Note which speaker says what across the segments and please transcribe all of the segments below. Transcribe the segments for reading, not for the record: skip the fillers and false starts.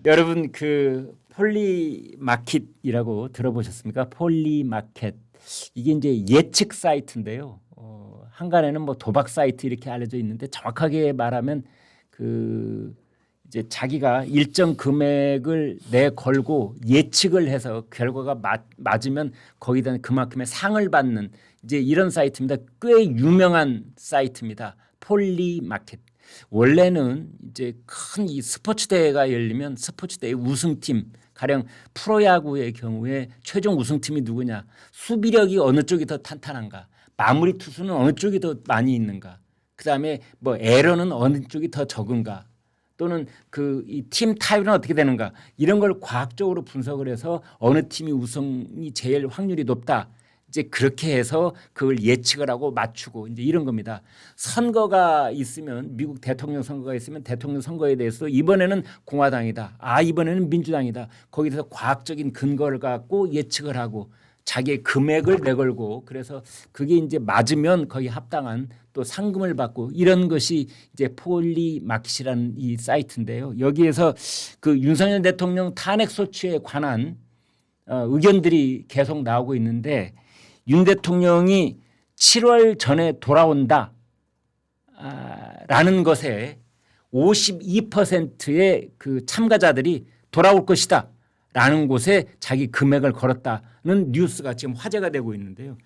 Speaker 1: 여러분 그 폴리마켓이라고 들어보셨습니까? 폴리마켓 이게 이제 예측 사이트인데요. 한간에는 뭐 도박 사이트 이렇게 알려져 있는데 정확하게 말하면 그 이제 자기가 일정 금액을 내걸고 예측을 해서 결과가 맞으면 거기다 그만큼의 상을 받는 이제 이런 사이트입니다. 꽤 유명한 사이트입니다. 폴리마켓. 원래는 이제 큰 이 스포츠 대회가 열리면 스포츠 대회 우승팀 가령 프로야구의 경우에 최종 우승팀이 누구냐 수비력이 어느 쪽이 더 탄탄한가 마무리 투수는 어느 쪽이 더 많이 있는가 그다음에 뭐 에러는 어느 쪽이 더 적은가 또는 그 이 팀 타율은 어떻게 되는가 이런 걸 과학적으로 분석을 해서 어느 팀이 우승이 제일 확률이 높다. 이제 그렇게 해서 그걸 예측을 하고 맞추고 이제 이런 겁니다. 선거가 있으면 미국 대통령 선거가 있으면 대통령 선거에 대해서 이번에는 공화당이다. 아 이번에는 민주당이다. 거기서 과학적인 근거를 갖고 예측을 하고 자기의 금액을 내걸고 그래서 그게 이제 맞으면 거기 합당한 또 상금을 받고 이런 것이 이제 폴리마켓이라는 이 사이트인데요. 여기에서 그 윤석열 대통령 탄핵 소추에 관한 의견들이 계속 나오고 있는데 윤 대통령이 7월 전에 돌아온다 라는 것에 52%의 그 참가자들이 돌아올 것이다 라는 곳에 자기 금액을 걸었다는 뉴스가 지금 화제가 되고 있는데요.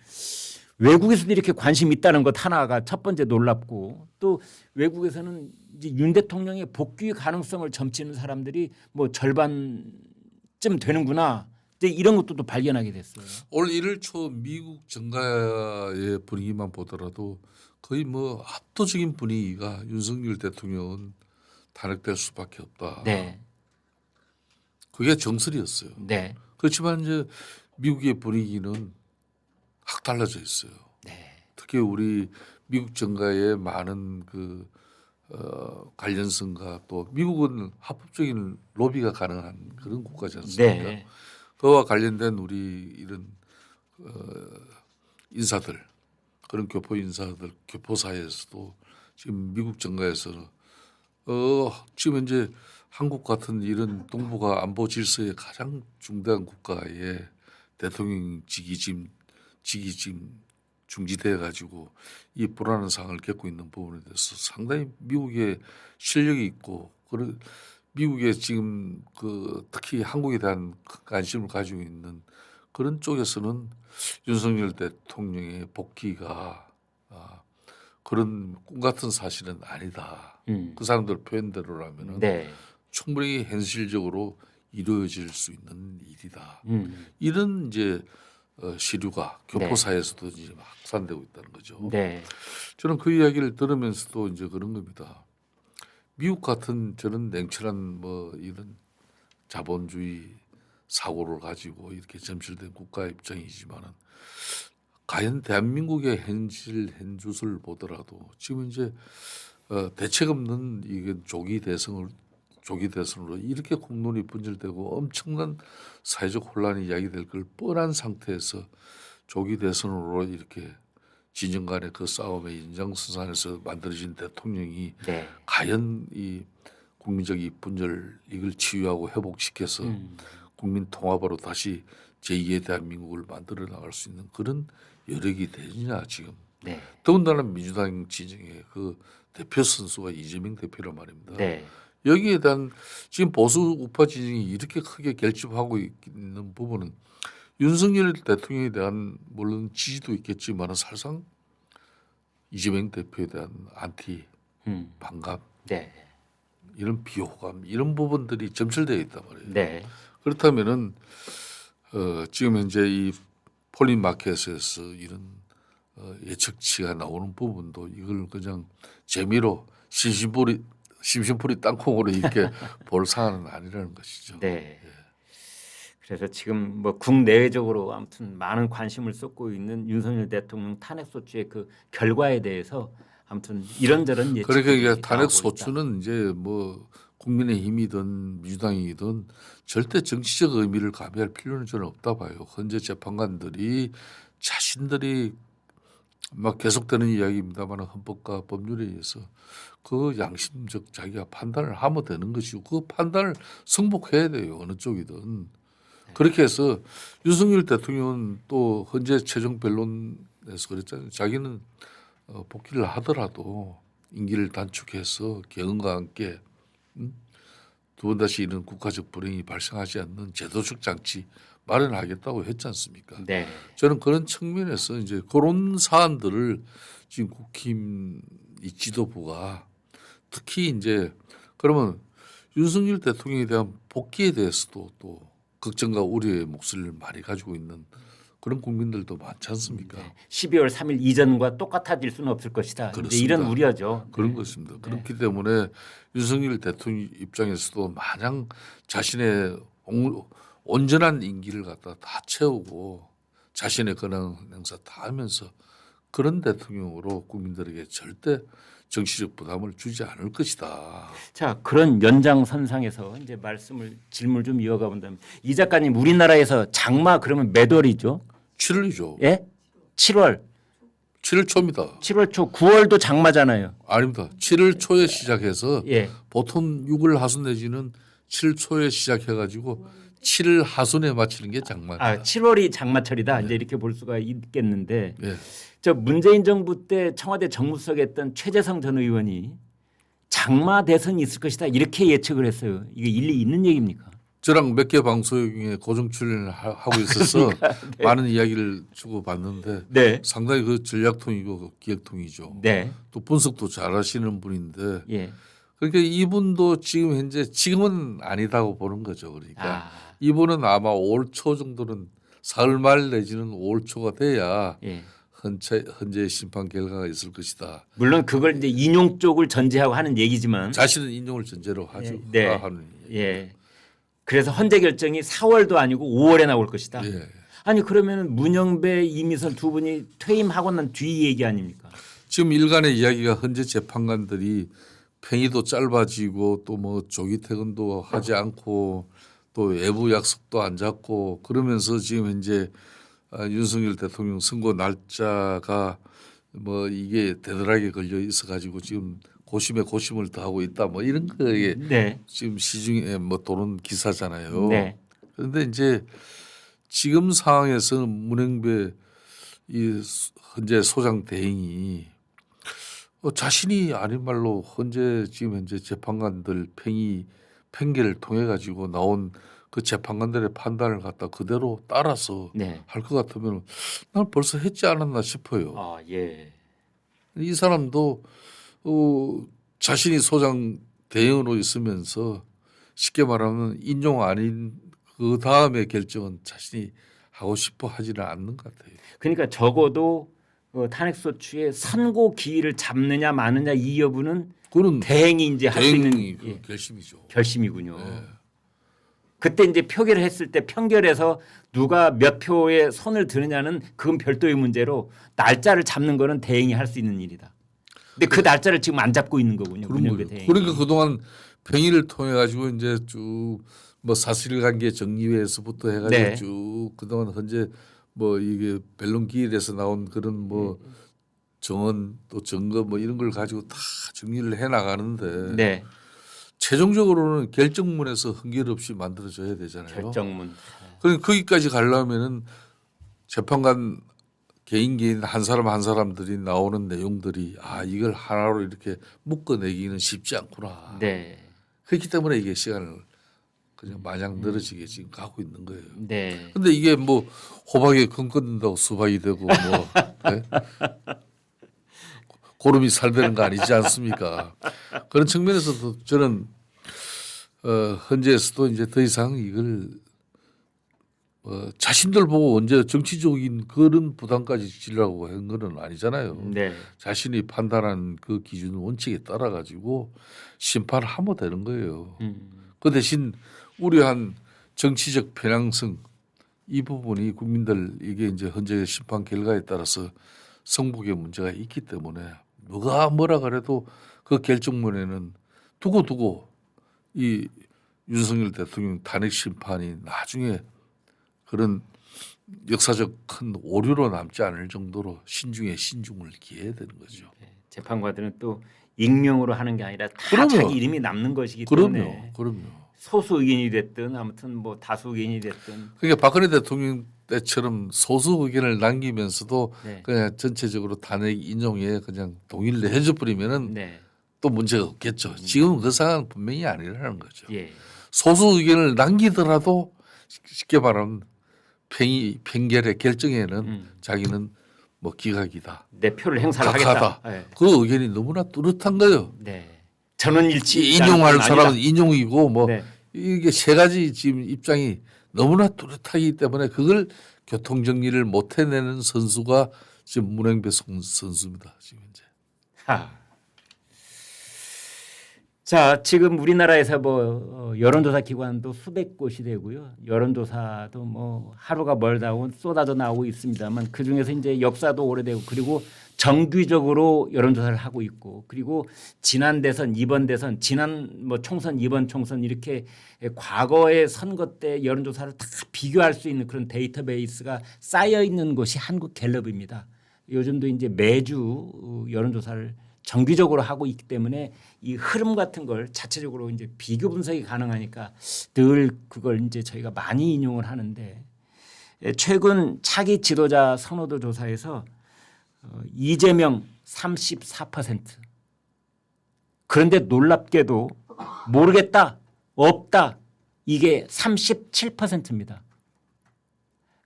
Speaker 1: 외국에서도 이렇게 관심이 있다는 것 하나가 첫 번째 놀랍고 또 외국에서는 이제 윤 대통령의 복귀 가능성을 점치는 사람들이 뭐 절반쯤 되는구나. 이런 것도 또 발견하게 됐어요.
Speaker 2: 올 1월 초 미국 정가의 분위기만 보더라도 거의 뭐 압도적인 분위기가 윤석열 대통령은 탄핵될 수밖에 없다.
Speaker 1: 네.
Speaker 2: 그게 정설이었어요.
Speaker 1: 네.
Speaker 2: 그렇지만 이제 미국의 분위기는 확 달라져 있어요.
Speaker 1: 네.
Speaker 2: 특히 우리 미국 정가의 많은 그 관련성과 또 미국은 합법적인 로비가 가능한 그런 국가지 않습니까?
Speaker 1: 네.
Speaker 2: 그와 관련된 우리 이런 인사들 그런 교포 인사들 교포사회에서도 지금 미국 정가에서는 지금 이제 한국 같은 이런 동북아 안보 질서의 가장 중대한 국가에 대통령직이 지금 중지돼 가지고 이 불안한 상황을 겪고 있는 부분에 대해서 상당히 미국의 실력이 있고 그런 미국의 지금 그 특히 한국에 대한 관심을 가지고 있는 그런 쪽에서는 윤석열 대통령의 복귀가 그런 꿈 같은 사실은 아니다. 그 사람들 표현대로라면은
Speaker 1: 네.
Speaker 2: 충분히 현실적으로 이루어질 수 있는 일이다. 이런 이제 시류가 교포사에서도 이제 확산되고 있다는 거죠.
Speaker 1: 네.
Speaker 2: 저는 그 이야기를 들으면서도 이제 그런 겁니다. 미국 같은 저는 냉철한 뭐 이런 자본주의 사고를 가지고 이렇게 점실된 국가 입장이지만은 과연 대한민국의 현실 현주소를 보더라도 지금 이제 대책 없는 이게 조기 대선으로 이렇게 공론이 분열되고 엄청난 사회적 혼란이 야기될 걸 뻔한 상태에서 조기 대선으로 이렇게 진영 간의 그 싸움의 연장선상에서 만들어진 대통령이
Speaker 1: 네.
Speaker 2: 과연 이 국민적 이 분열 이걸 치유하고 회복시켜서 국민 통합으로 다시 제2의 대한민국을 만들어 나갈 수 있는 그런 여력이 되느냐 지금.
Speaker 1: 네.
Speaker 2: 더군다나 민주당 진영의 그 대표 선수가 이재명 대표란 말입니다.
Speaker 1: 네.
Speaker 2: 여기에 대한 지금 보수 우파 진영이 이렇게 크게 결집하고 있는 부분은 윤석열 대통령에 대한 물론 지지도 있겠지만 사실상 이재명 대표에 대한 안티 반감
Speaker 1: 네.
Speaker 2: 이런 비호감 이런 부분들이 점철되어 있단 말이에요.
Speaker 1: 네.
Speaker 2: 그렇다면은 지금 현재 이 폴리마켓에서 이런 예측치가 나오는 부분도 이걸 그냥 재미로 심심풀이 땅콩으로 이렇게 볼 사안은 아니라는 것이죠.
Speaker 1: 네. 그래서 지금 뭐 국내외적으로 아무튼 많은 관심을 쏟고 있는 윤석열 대통령 탄핵 소추의 그 결과에 대해서 아무튼 이런저런 예측이
Speaker 2: 그러니까 이게 탄핵
Speaker 1: 나오고
Speaker 2: 소추는 이제 뭐 국민의힘이든 민주당이든 절대 정치적 의미를 가미할 필요는 저는 없다 봐요. 현재 재판관들이 자신들이 막 계속되는 이야기입니다만 헌법과 법률에 의해서 그 양심적 자기가 판단을 하면 되는 것이고 그 판단을 승복해야 돼요. 어느 쪽이든. 그렇게 해서 윤석열 대통령은 또 헌재 최종 변론에서 그랬잖아요. 자기는 복귀를 하더라도 임기를 단축해서 개헌과 함께 두 번 다시 이런 국가적 불행이 발생하지 않는 제도적 장치 마련하겠다고 했지 않습니까?
Speaker 1: 네.
Speaker 2: 저는 그런 측면에서 이제 그런 사안들을 지금 국힘 이 지도부가 특히 이제 그러면 윤석열 대통령에 대한 복귀에 대해서도 또 걱정과 우려의 목소리를 많이 가지고 있는 그런 국민들도 많지 않습니까?
Speaker 1: 12월 3일 이전과 똑같아질 수는 없을 것이다. 이제
Speaker 2: 그렇습니다.
Speaker 1: 이런 우려죠.
Speaker 2: 그런
Speaker 1: 네.
Speaker 2: 것입니다. 그렇기 때문에 윤석열 대통령 입장에서도 마냥 자신의 온전한 임기를 갖다 다 채우고 자신의 권한 행사 다 하면서 그런 대통령으로 국민들에게 절대 정치적 부담을 주지 않을 것이다.
Speaker 1: 자, 그런 연장선상에서 이제 질문을 좀 이어가 본다면 이 작가님 우리나라에서 장마 그러면 몇 월이죠?
Speaker 2: 7월이죠.
Speaker 1: 예? 7월.
Speaker 2: 7월 초입니다.
Speaker 1: 7월 초 9월도 장마잖아요.
Speaker 2: 아닙니다. 7월 초에 시작해서
Speaker 1: 예.
Speaker 2: 보통 6월 하순 내지는 7월 초에 시작해가지고 7월 하순에 마치는 게 장마입니다.
Speaker 1: 아, 7월이 장마철이다. 이제 이렇게 볼 수가 있겠는데
Speaker 2: 예.
Speaker 1: 저 문재인 정부 때 청와대 정무수석에 했던 최재성 전 의원이 장마 대선이 있을 것이다. 이렇게 예측을 했어요. 이게 일리 있는 얘기입니까?
Speaker 2: 저랑 몇 개 방송에 고정 출연을 하고 있어서
Speaker 1: 네.
Speaker 2: 많은 이야기를 주고 받는데
Speaker 1: 네.
Speaker 2: 상당히 그 전략통이고 그 기획통이죠.
Speaker 1: 네.
Speaker 2: 또 분석도 잘하시는 분인데
Speaker 1: 예.
Speaker 2: 그러니까 이분도 지금 현재 지금은 아니다고 보는 거죠. 그러니까
Speaker 1: 아.
Speaker 2: 이분은 아마 올 초 정도는 사흘 말 내지는 올 초가 돼야
Speaker 1: 예.
Speaker 2: 헌재 심판 결과가 있을 것이다.
Speaker 1: 물론 그걸 이제 인용 쪽을 전제하고 하는 얘기지만
Speaker 2: 자신은 인용을 전제로 하죠.
Speaker 1: 네.
Speaker 2: 하는
Speaker 1: 예. 그래서 헌재 결정이 4월도 아니고 5월에 나올 것이다.
Speaker 2: 예.
Speaker 1: 아니 그러면 문영배, 이미선 두 분이 퇴임하고 난 뒤 얘기 아닙니까?
Speaker 2: 지금 일간의 이야기가 헌재 재판관들이 팽이도 짧아지고 또 뭐 조기 퇴근도 하지 않고 또 외부 약속도 안 잡고 그러면서 지금 현재 윤석열 대통령 선거 날짜가 뭐 이게 대단하게 걸려 있어 가지고 지금 고심에 고심을 더하고 있다 뭐 이런 거에
Speaker 1: 네.
Speaker 2: 지금 시중에 뭐 도는 기사잖아요.
Speaker 1: 네.
Speaker 2: 그런데 이제 지금 상황에서는 문영배 이 헌재 소장 대행이 자신이 아닌 말로 지금 현재 재판관들 팽개를 통해 가지고 나온 그 재판관들의 판단을 갖다 그대로 따라서
Speaker 1: 네.
Speaker 2: 할 것 같으면 난 벌써 했지 않았나 싶어요.
Speaker 1: 아, 예.
Speaker 2: 이 사람도 자신이 소장 대행으로 있으면서 쉽게 말하면 인용 아닌 그 다음에 결정은 자신이 하고 싶어 하지는 않는 것 같아요.
Speaker 1: 그러니까 적어도 탄핵소추의 선고 기일을 잡느냐 마느냐 이 여부는
Speaker 2: 그는
Speaker 1: 대행이 이제 할 수 있는
Speaker 2: 대행이 그
Speaker 1: 예,
Speaker 2: 결심이죠.
Speaker 1: 결심이군요.
Speaker 2: 네.
Speaker 1: 그때 이제 표결을 했을 때 편결해서 누가 몇 표에 손을 드느냐는 그건 별도의 문제로 날짜를 잡는 거는 대행이 할 수 있는 일이다. 근데 그 날짜를 지금 안 잡고 있는 거군요.
Speaker 2: 그런
Speaker 1: 문영배
Speaker 2: 거예요.
Speaker 1: 대행이.
Speaker 2: 그러니까 그동안 팽의를 통해 가지고 이제 쭉 뭐 사실관계 정리회에서부터 해가지고
Speaker 1: 네.
Speaker 2: 쭉 그동안 현재 뭐 이게 변론 기일에서 나온 그런 뭐 정언 또 증거 뭐 이런 걸 가지고 다 정리를 해 나가는데
Speaker 1: 네.
Speaker 2: 최종적으로는 결정문에서 흠결 없이 만들어져야 되잖아요.
Speaker 1: 결정문.
Speaker 2: 그러니까 거기까지 가려면은 재판관 개인 한 사람 한 사람들이 나오는 내용들이 이걸 하나로 이렇게 묶어내기는 쉽지 않구나.
Speaker 1: 네.
Speaker 2: 그렇기 때문에 이게 시간을 그냥 마냥 늘어지게 지금 가고 있는 거예요.
Speaker 1: 네.
Speaker 2: 근데 이게 뭐 호박에 금 끊는다고 수박이 되고 뭐 네? 고름이 살되는 거 아니지 않습니까? 그런 측면에서도 저는 헌재에서도 이제 더 이상 이걸 자신들 보고 언제 정치적인 그런 부담까지 지려고 한 거는 아니잖아요.
Speaker 1: 네.
Speaker 2: 자신이 판단한 그 기준 원칙에 따라 가지고 심판을 하면 되는 거예요. 그 대신 우려한 정치적 편향성 이 부분이 국민들 이게 이제 헌재 심판 결과에 따라서 성복의 문제가 있기 때문에 누가 뭐라 그래도 그 결정문에는 두고 이 윤석열 대통령 탄핵 심판이 나중에 그런 역사적 큰 오류로 남지 않을 정도로 신중에 신중을 기해야 되는 거죠.
Speaker 1: 재판관들은 또 익명으로 하는 게 아니라 다
Speaker 2: 그럼요.
Speaker 1: 자기 이름이 남는 것이기 때문에
Speaker 2: 그럼요.
Speaker 1: 소수 의견이 됐든 아무튼 뭐 다수 의견이 됐든
Speaker 2: 그러니까 박근혜 대통령 때처럼 소수 의견을 남기면서도
Speaker 1: 네.
Speaker 2: 그냥 전체적으로 탄핵 인용에 그냥 동의를 해줘버리면은
Speaker 1: 네.
Speaker 2: 또 문제가 없겠죠. 지금은 그 상황은 분명히 아니라는 거죠.
Speaker 1: 예.
Speaker 2: 소수 의견을 남기더라도 쉽게 말하면 편결의 결정에는 자기는 뭐 기각이다.
Speaker 1: 내 표를 행사를
Speaker 2: 각하다.
Speaker 1: 하겠다. 네.
Speaker 2: 그 의견이 너무나 뚜렷한 거예요.
Speaker 1: 네. 전원 일치
Speaker 2: 인용할 사람은 인용이고 뭐
Speaker 1: 네.
Speaker 2: 이게 세 가지 지금 입장이 너무나 뚜렷하기 때문에 그걸 교통 정리를 못 해내는 선수가 지금 문행배 선수입니다. 지금 현재.
Speaker 1: 자, 지금 우리나라에서 뭐 여론조사 기관도 수백 곳이 되고요. 여론조사도 뭐 하루가 멀다고 쏟아져 나오고 있습니다만 그 중에서 이제 역사도 오래되고 그리고 정기적으로 여론조사를 하고 있고 그리고 지난 대선, 이번 대선, 지난 뭐 총선, 이번 총선 이렇게 과거의 선거 때 여론조사를 다 비교할 수 있는 그런 데이터베이스가 쌓여 있는 곳이 한국갤럽입니다. 요즘도 이제 매주 여론조사를 정기적으로 하고 있기 때문에 이 흐름 같은 걸 자체적으로 이제 비교 분석이 가능하니까 늘 그걸 이제 저희가 많이 인용을 하는데 최근 차기 지도자 선호도 조사에서 이재명 34% 그런데 놀랍게도 모르겠다 없다 이게 37%입니다.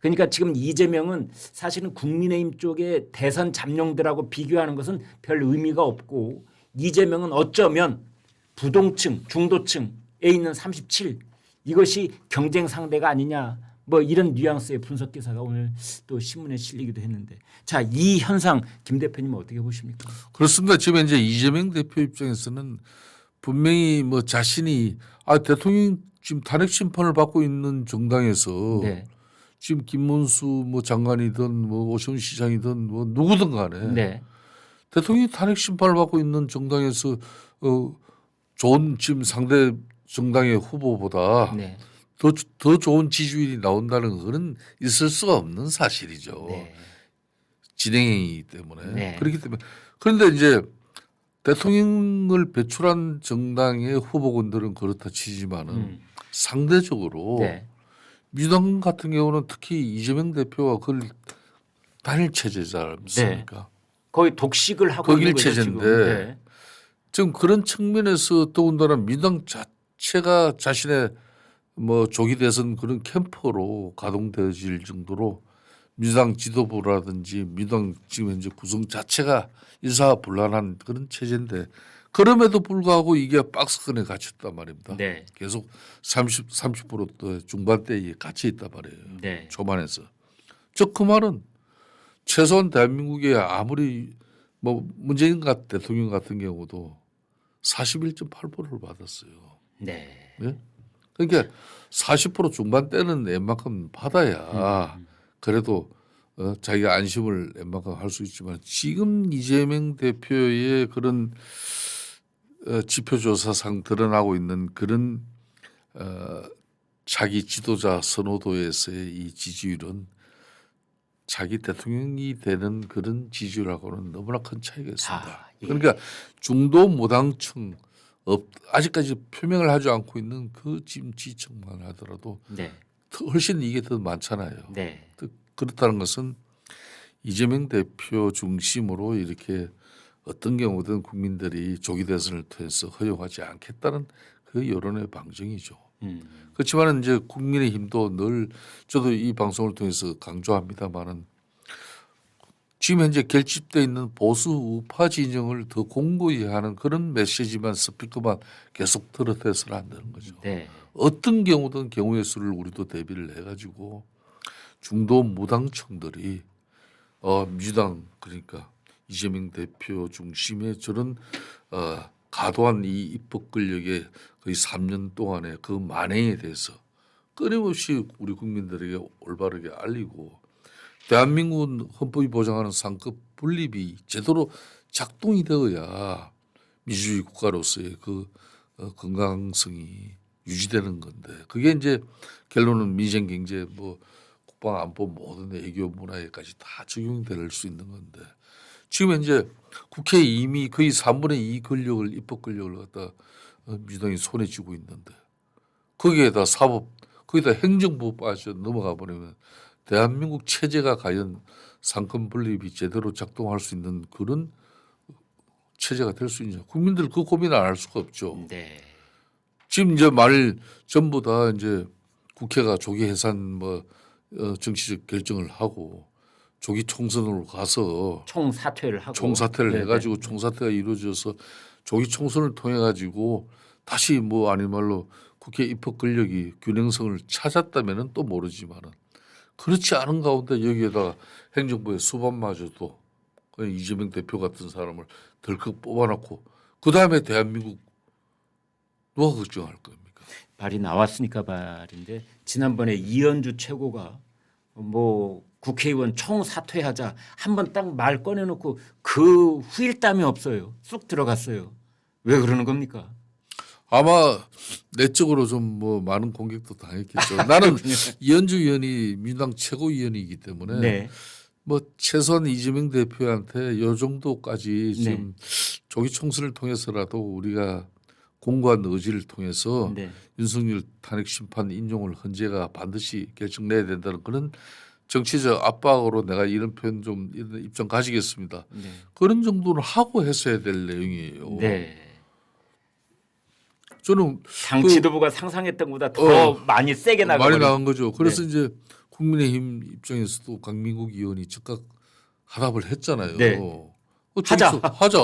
Speaker 1: 그러니까 지금 이재명은 사실은 국민의힘 쪽의 대선 잠룡들하고 비교하는 것은 별 의미가 없고 이재명은 어쩌면 부동층, 중도층에 있는 37 이것이 경쟁 상대가 아니냐 뭐 이런 뉘앙스의 분석 기사가 오늘 또 신문에 실리기도 했는데 자, 이 현상 김 대표님 어떻게 보십니까?
Speaker 2: 그렇습니다. 지금 이제 이재명 대표 입장에서는 분명히 뭐 자신이 대통령 지금 탄핵 심판을 받고 있는 정당에서
Speaker 1: 네.
Speaker 2: 지금 김문수 뭐 장관이든 뭐 오세훈 시장이든 뭐 누구든 간에
Speaker 1: 네.
Speaker 2: 대통령이 탄핵 심판을 받고 있는 정당에서 좋은 지금 상대 정당의 후보보다
Speaker 1: 네.
Speaker 2: 더 좋은 지지율이 나온다는 것은 있을 수가 없는 사실이죠.
Speaker 1: 네.
Speaker 2: 진행행위이기 때문에.
Speaker 1: 네.
Speaker 2: 그렇기 때문에 그런데 이제 대통령을 배출한 정당의 후보군들은 그렇다 치지만은 상대적으로
Speaker 1: 네.
Speaker 2: 민주당 같은 경우는 특히 이재명 대표와 그걸 단일 체제지 않습니까?
Speaker 1: 거의 독식을 하고
Speaker 2: 거길
Speaker 1: 있는 거죠
Speaker 2: 체제인데
Speaker 1: 지금. 네.
Speaker 2: 지금 그런 측면에서 더군다나 민주당 자체가 자신의 뭐 조기 대선 그런 캠프로 가동되어질 정도로 민주당 지도부라든지 민주당 지금 현재 구성 자체가 일사불란한 그런 체제인데 그럼에도 불구하고 이게 박스권에 갇혔단 말입니다.
Speaker 1: 네.
Speaker 2: 계속 30% 중반대에 갇혀 있단 말이에요.
Speaker 1: 네.
Speaker 2: 초반에서. 즉 그 말은 최소한 대한민국에 아무리 뭐 문재인 대통령 같은 경우도 41.8%를 받았어요.
Speaker 1: 네.
Speaker 2: 네? 그러니까 40% 중반대는 웬만큼 받아야 그래도 자기가 안심을 웬만큼 할 수 있지만 지금 이재명 대표의 그런 지표조사상 드러나고 있는 그런 자기 지도자 선호도에서의 이 지지율은 자기 대통령이 되는 그런 지지율하고는 너무나 큰 차이가 있습니다.
Speaker 1: 예.
Speaker 2: 그러니까 중도 무당층 아직까지 표명을 하지 않고 있는 그 지금 지지층만 하더라도
Speaker 1: 네.
Speaker 2: 훨씬 이게 더 많잖아요.
Speaker 1: 네.
Speaker 2: 그렇다는 것은 이재명 대표 중심으로 이렇게 어떤 경우든 국민들이 조기 대선을 통해서 허용하지 않겠다는 그 여론의 방증이죠. 그렇지만 이제 국민의힘도 늘 저도 이 방송을 통해서 강조합니다만은 지금 현재 결집돼 있는 보수 우파 진영을 더 공고히 하는 그런 메시지만 스피커만 계속 들어대서는 안 되는 거죠.
Speaker 1: 네.
Speaker 2: 어떤 경우든 경우의 수를 우리도 대비를 해가지고 중도 무당층들이 민주당 그러니까 이재명 대표 중심의 저런 과도한 이 입법 권력의 거의 3년 동안의 그 만행에 대해서 끊임없이 우리 국민들에게 올바르게 알리고 대한민국은 헌법이 보장하는 상급 분립이 제대로 작동이 되어야 민주주의 국가로서의 그 건강성이 유지되는 건데 그게 이제 결론은 민생 경제 뭐 국방 안보 모든 외교 문화에까지 다 적용될 수 있는 건데 지금 이제 국회에 이미 거의 3분의 2 권력을 입법 권력을 갖다 민주당이 손에 쥐고 있는데 거기에다 사법 거기다 행정부 빠져 넘어가 버리면 대한민국 체제가 과연 상권 분립이 제대로 작동할 수 있는 그런 체제가 될 수 있냐? 국민들 그 고민 안 할 수가 없죠.
Speaker 1: 네.
Speaker 2: 지금 이제 말 전부 다 이제 국회가 조기 해산 뭐 정치적 결정을 하고 조기 총선으로 가서
Speaker 1: 총사퇴를 하고
Speaker 2: 총사퇴를
Speaker 1: 네네.
Speaker 2: 해가지고 총사퇴가 이루어져서 조기 총선을 통해 가지고 다시 뭐 아니 말로 국회 입법 권력이 균형성을 찾았다면은 또 모르지만은 그렇지 않은 가운데 여기에다가 행정부의 수반마저도 그냥 이재명 대표 같은 사람을 덜컥 뽑아놓고 그 다음에 대한민국 누가 걱정할 겁니까?
Speaker 1: 말이 나왔으니까 말인데 지난번에 이현주 최고가 뭐 국회의원 총사퇴하자 한번 딱 말 꺼내놓고 그 후일담이 없어요. 쑥 들어갔어요. 왜 그러는 겁니까?
Speaker 2: 아마 내적으로 좀 뭐 많은 공격도 당했겠죠. 나는 이현주 의원이 민주당 최고위원이기 때문에
Speaker 1: 네.
Speaker 2: 뭐 최소한 이재명 대표한테 요 정도까지
Speaker 1: 네.
Speaker 2: 지금 조기 총선을 통해서라도 우리가 공고한 의지를 통해서
Speaker 1: 네.
Speaker 2: 윤석열 탄핵 심판 인용을 헌재가 반드시 결정내야 된다는 그런 정치적 압박으로 내가 이런 표현 좀 이런 입장 가지겠습니다.
Speaker 1: 네.
Speaker 2: 그런 정도는 하고 했어야 될 내용이에요.
Speaker 1: 네.
Speaker 2: 저는
Speaker 1: 당
Speaker 2: 그
Speaker 1: 지도부가 상상했던 것보다 더 많이 세게
Speaker 2: 많이
Speaker 1: 나가버려.
Speaker 2: 나간 거죠. 그래서 이제 국민의힘 입장에서도 강민국 의원이 즉각 하답을 했잖아요.
Speaker 1: 네.
Speaker 2: 저기서 하자.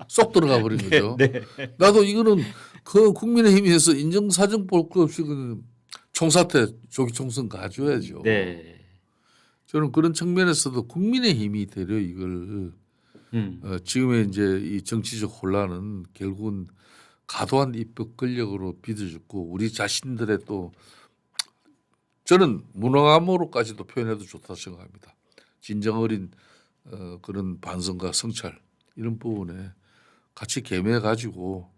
Speaker 2: 쏙 들어가 버린 거죠.
Speaker 1: 네.
Speaker 2: 나도 이거는 그 국민의힘에서 인정사정 볼 거 없이 그 총사퇴 조기 총선 가져야죠.
Speaker 1: 네.
Speaker 2: 저는 그런 측면에서도 국민의힘이 되려 이걸 지금의 이제 이 정치적 혼란은 결국은 과도한 입법 권력으로 빚어졌고 우리 자신들의 또 저는 무능함으로까지도 표현해도 좋다 생각합니다. 진정 어린 그런 반성과 성찰 이런 부분에 같이 겸해 가지고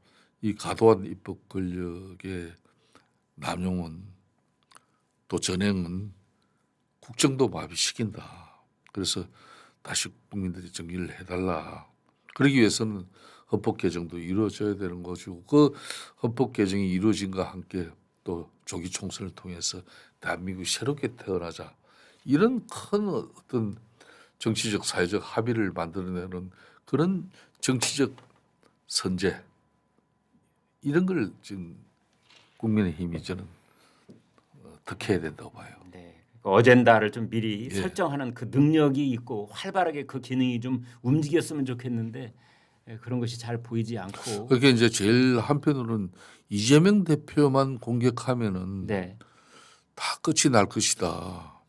Speaker 2: 이 과도한 입법 권력의 남용은 또 전행은 국정도 마비시킨다. 그래서 다시 국민들이 정리를 해달라. 그러기 위해서는 헌법 개정도 이루어져야 되는 것이고 그 헌법 개정이 이루어진과 함께 또 조기 총선을 통해서 대한민국이 새롭게 태어나자 이런 큰 어떤 정치적 사회적 합의를 만들어내는 그런 정치적 선제 이런 걸 지금 국민의힘이 저는 득해야 된다고 봐요.
Speaker 1: 네. 그 어젠다를 좀 미리
Speaker 2: 예.
Speaker 1: 설정하는 그 능력이 있고 활발하게 그 기능이 좀 움직였으면 좋겠는데 그런 것이 잘 보이지 않고.
Speaker 2: 그게 이제 제일 한편으로는 이재명 대표만 공격하면은
Speaker 1: 네.
Speaker 2: 다 끝이 날 것이다.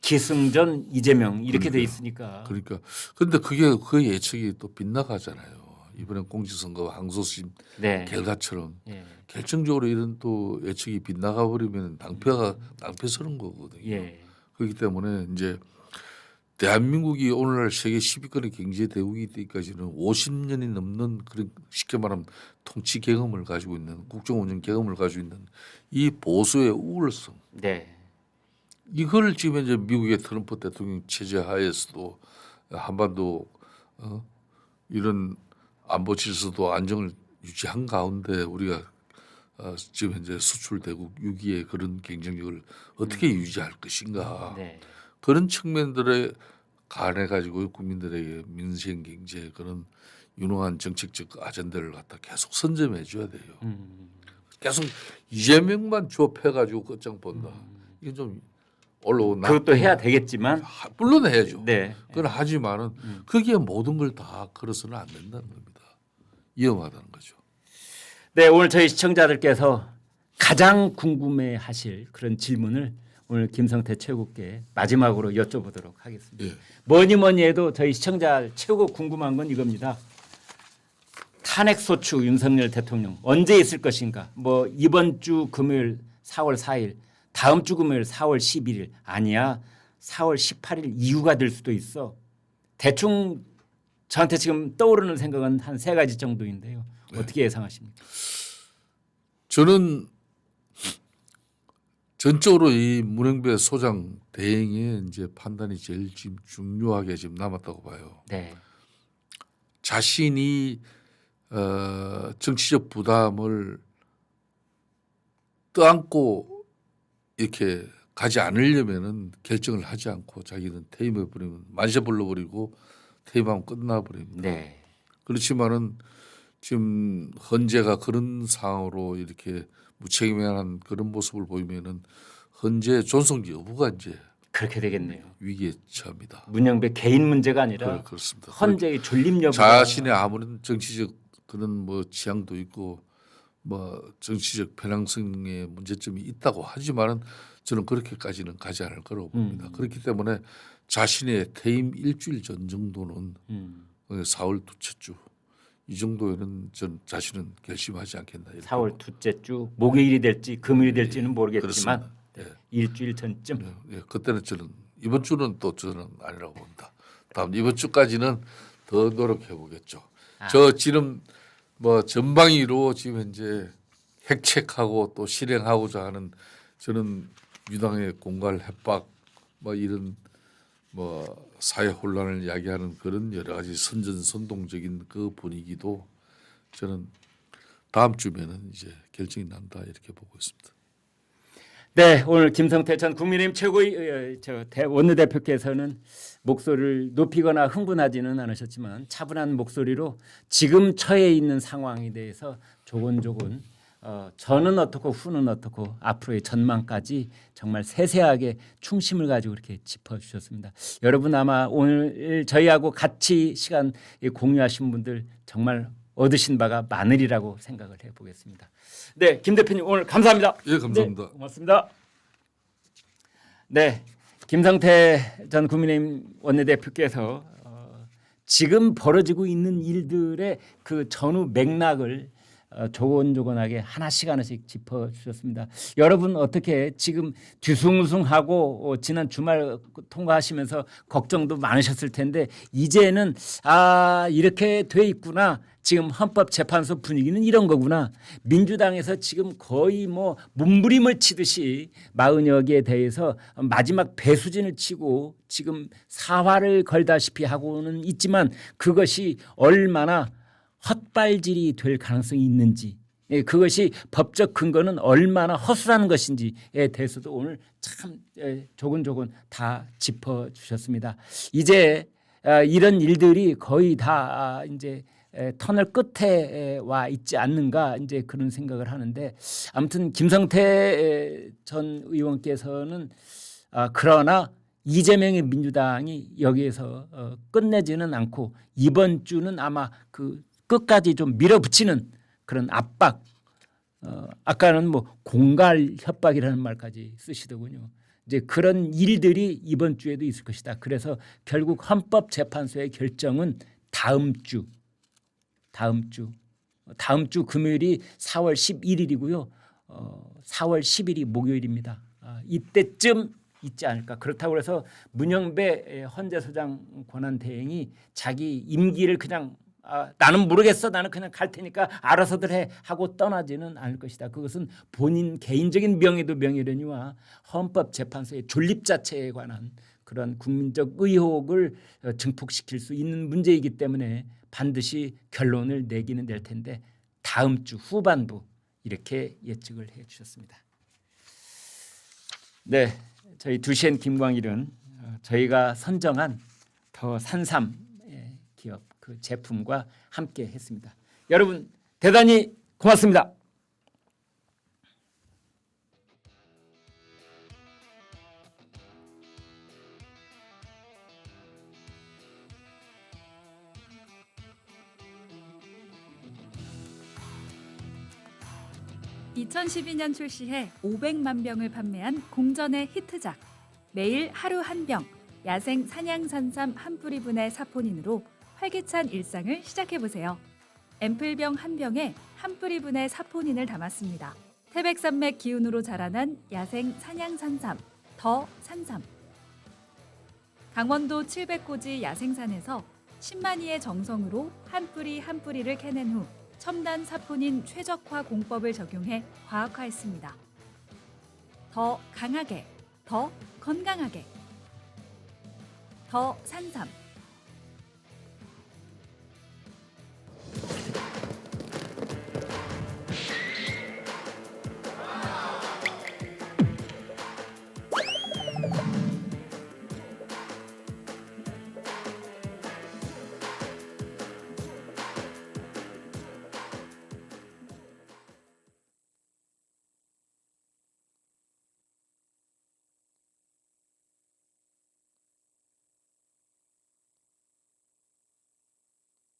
Speaker 1: 기승전 이재명 이렇게 돼
Speaker 2: 그러니까요.
Speaker 1: 있으니까.
Speaker 2: 그러니까 근데 그게 그 예측이 또 빗나가잖아요. 이번에 공직선거 항소심
Speaker 1: 네.
Speaker 2: 결과처럼
Speaker 1: 예.
Speaker 2: 결정적으로 이런 또 예측이 빗나가 버리면 낭패스러운 거거든요.
Speaker 1: 예.
Speaker 2: 그렇기 때문에 이제 대한민국이 오늘날 세계 10위권의 경제 대국이 되기까지는 50년이 넘는 그런 쉽게 말하면 통치 경험을 가지고 있는 국정 운영 경험을 가지고 있는 이 보수의 우월성
Speaker 1: 네.
Speaker 2: 이걸 지금 이제 미국의 트럼프 대통령 체제 하에서도 한반도 이런 안보 질서도 안정을 유지한 가운데 우리가 지금 현재 수출 대국 6위의 그런 경쟁력을 어떻게 유지할 것인가
Speaker 1: 네.
Speaker 2: 그런 측면들에 관해 가지고 국민들에게 민생 경제 그런 유능한 정책적 아젠다를 갖다 계속 선점해 줘야 돼요. 계속 이재명만 조업해 가지고 끝장 본다. 이게 좀 올라오나
Speaker 1: 그것도 해야 되겠지만.
Speaker 2: 물론 해야죠.
Speaker 1: 네.
Speaker 2: 그건 하지만은 거기에 모든 걸 다 걸어서는 안 된다는 겁니다. 위험하다는 거죠.
Speaker 1: 네, 오늘 저희 시청자들께서 가장 궁금해하실 그런 질문을 오늘 김성태 최고께 마지막으로 여쭤보도록 하겠습니다.
Speaker 2: 예.
Speaker 1: 뭐니 해도 저희 시청자 최고 궁금한 건 이겁니다. 탄핵 소추 윤석열 대통령 언제 있을 것인가? 뭐 이번 주 금요일 4월 4일, 다음 주 금요일 4월 11일 아니야 4월 18일 이후가 될 수도 있어. 대충 저한테 지금 떠오르는 생각은 한 3가지 정도인데요. 어떻게 예상하십니까?
Speaker 2: 저는 전적으로 이 문영배 소장 대행의 이제 판단이 제일 지금 중요하게 지금 남았다고 봐요.
Speaker 1: 네.
Speaker 2: 자신이 정치적 부담을 떠안고 이렇게 가지 않으려면은 결정을 하지 않고 자기는 퇴임해 버리면 만세 불러버리고 퇴임하면 끝나버립니다.
Speaker 1: 네.
Speaker 2: 그렇지만은 지금 헌재가 그런 상황으로 이렇게 무책임한 그런 모습을 보이면은 헌재 존속 여부가 이제
Speaker 1: 그렇게 되겠네요.
Speaker 2: 위기에 처합니다.
Speaker 1: 문영배 개인 문제가 아니라
Speaker 2: 그렇습니다.
Speaker 1: 헌재의 존립 여부.
Speaker 2: 자신의 아무런 정치적 그런 뭐 지향도 있고 뭐 정치적 편향성의 문제점이 있다고 하지만은 저는 그렇게까지는 가지 않을 거라고 봅니다. 그렇기 때문에 자신의 퇴임 일주일 전 정도는 4월 둘째 주 이 정도에는 전 자신은 결심하지 않겠나. 이렇게
Speaker 1: 4월 둘째 주 목요일이 될지 금요일이 될지는 모르겠지만
Speaker 2: 그렇습니다. 예.
Speaker 1: 일주일 전쯤.
Speaker 2: 예, 그때는 저는 이번 주는 또 저는 아니라고 봅니다. 다음 이번 주까지는 더 노력해 보겠죠. 저 지금 뭐 전방위로 지금 현재 핵책하고 또 실행하고자 하는 저는 유당의 공갈 협박 뭐 이런 뭐 사회 혼란을 야기하는 그런 여러 가지 선전선동적인 그 분위기도 저는 다음 주면은 이제 결정이 난다 이렇게 보고 있습니다.
Speaker 1: 네, 오늘 김성태 전 국민의힘 최고위 원내대표께서는 목소리를 높이거나 흥분하지는 않으셨지만 차분한 목소리로 지금 처해 있는 상황에 대해서 조곤조곤 저는 어떻고 후는 어떻고 앞으로의 전망까지 정말 세세하게 충심을 가지고 이렇게 짚어주셨습니다. 여러분 아마 오늘 저희하고 같이 시간 공유하신 분들 정말 얻으신 바가 많으리라고 생각을 해보겠습니다. 네, 김 대표님 오늘 감사합니다.
Speaker 2: 예, 감사합니다.
Speaker 1: 네, 고맙습니다. 네, 김성태 전 국민의힘 원내대표께서 지금 벌어지고 있는 일들의 그 전후 맥락을 조곤조곤하게 하나씩 짚어주셨습니다. 여러분 어떻게 지금 뒤숭숭하고 지난 주말 통과하시면서 걱정도 많으셨을 텐데 이제는 이렇게 돼 있구나. 지금 헌법재판소 분위기는 이런 거구나. 민주당에서 지금 거의 뭐 몸부림을 치듯이 40여 개에 대해서 마지막 배수진을 치고 지금 사활을 걸다시피 하고는 있지만 그것이 얼마나 헛발질이 될 가능성이 있는지 그것이 법적 근거는 얼마나 허술한 것인지에 대해서도 오늘 참 조곤조곤 다 짚어주셨습니다. 이제 이런 일들이 거의 다 이제 터널 끝에 와 있지 않는가 이제 그런 생각을 하는데 아무튼 김성태 전 의원께서는 그러나 이재명의 민주당이 여기에서 끝내지는 않고 이번 주는 아마 그 끝까지 좀 밀어붙이는 그런 압박 아까는 뭐 공갈 협박이라는 말까지 쓰시더군요. 이제 그런 일들이 이번 주에도 있을 것이다. 그래서 결국 헌법재판소의 결정은 다음 주 금요일이 4월 11일이고요. 4월 10일이 목요일입니다. 이때쯤 있지 않을까. 그렇다고 해서 문영배 헌재소장 권한대행이 자기 임기를 그냥 나는 모르겠어. 나는 그냥 갈 테니까 알아서들 해 하고 떠나지는 않을 것이다. 그것은 본인 개인적인 명예도 명예려니와 헌법재판소의 존립 자체에 관한 그런 국민적 의혹을 증폭시킬 수 있는 문제이기 때문에 반드시 결론을 내기는 낼 텐데 다음 주 후반부 이렇게 예측을 해 주셨습니다. 네, 저희 두시엔 김광일은 저희가 선정한 더 산삼 기업 그 제품과 함께 했습니다. 여러분 대단히 고맙습니다.
Speaker 3: (2012년) 출시해 500만 병을 판매한 공전의 히트작. 매일 하루 한 병, 야생 산양산삼 한 뿌리분의 사포닌으로 활기찬 일상을 시작해보세요. 앰플병 한 병에 한 뿌리분의 사포닌을 담았습니다. 태백산맥 기운으로 자라난 야생 산양산삼, 더 산삼. 강원도 700고지 야생산에서 10만이의 정성으로 한 뿌리 한 뿌리를 캐낸 후 첨단 사포닌 최적화 공법을 적용해 과학화했습니다. 더 강하게, 더 건강하게. 더 산삼.